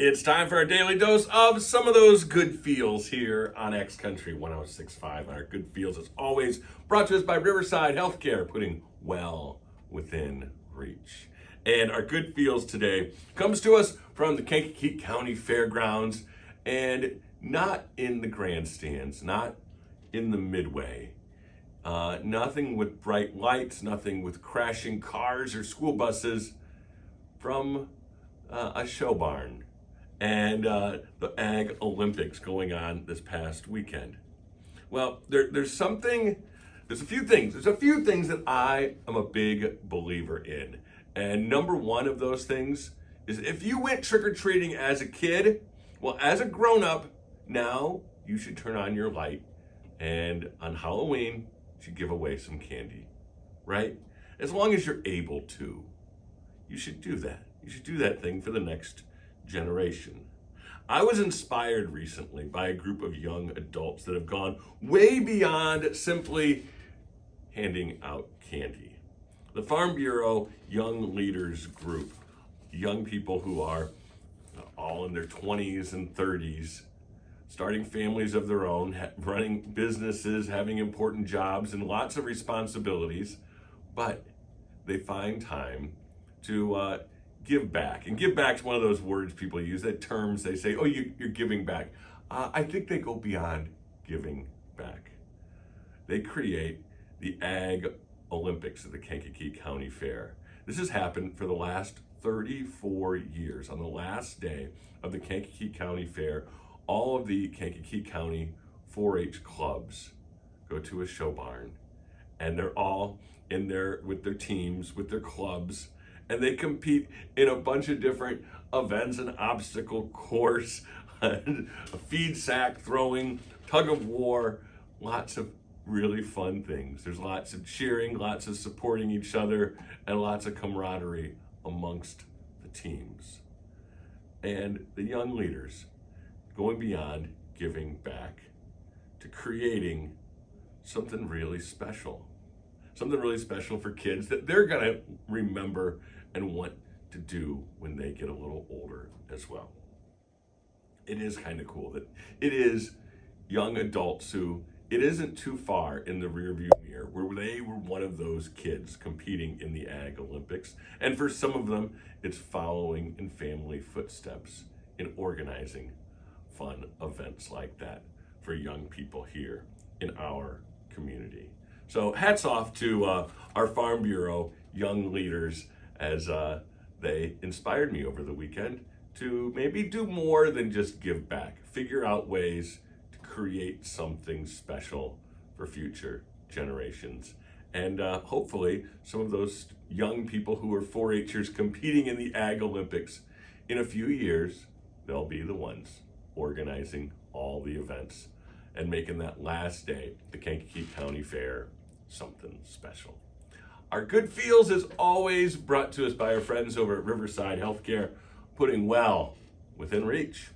It's time for our daily dose of some of those good feels here on X Country 106.5. Our good feels, as always, brought to us by Riverside Healthcare, putting well within reach. And our good feels today comes to us from the Kankakee County Fairgrounds, and not in the grandstands, not in the midway. Nothing with bright lights, nothing with crashing cars or school buses, from a show barn and the Ag Olympics going on this past weekend. Well, there's a few things that I am a big believer in. And number one of those things is, if you went trick-or-treating as a kid, well, as a grown-up, now you should turn on your light, and on Halloween, you should give away some candy, right? As long as you're able to, you should do that. You should do that thing for the next generation. I was inspired recently by a group of young adults that have gone way beyond simply handing out candy. The Farm Bureau Young Leaders Group, young people who are all in their 20s and 30s, starting families of their own, running businesses, having important jobs and lots of responsibilities, but they find time to give back. And give back is one of those words people use, that terms they say, oh, you're giving back. I think they go beyond giving back. They create the Ag Olympics at the Kankakee County Fair. This has happened for the last 34 years. On the last day of the Kankakee County Fair, all of the Kankakee County 4-H clubs go to a show barn, and they're all in there with their teams, with their clubs, and they compete in a bunch of different events: an obstacle course, a feed sack throwing, tug of war, lots of really fun things. There's lots of cheering, lots of supporting each other, and lots of camaraderie amongst the teams. And the young leaders going beyond giving back to creating something really special. Something really special for kids that they're gonna remember and want to do when they get a little older as well. It is kind of cool that it is young adults who, it isn't too far in the rearview mirror where they were one of those kids competing in the Ag Olympics. And for some of them, it's following in family footsteps in organizing fun events like that for young people here in our community. So hats off to our Farm Bureau young leaders, as they inspired me over the weekend to maybe do more than just give back, figure out ways to create something special for future generations. And hopefully some of those young people who are 4-Hers competing in the Ag Olympics, in a few years, they'll be the ones organizing all the events and making that last day, the Kankakee County Fair, something special. Our good feels is always brought to us by our friends over at Riverside Healthcare, putting well within reach.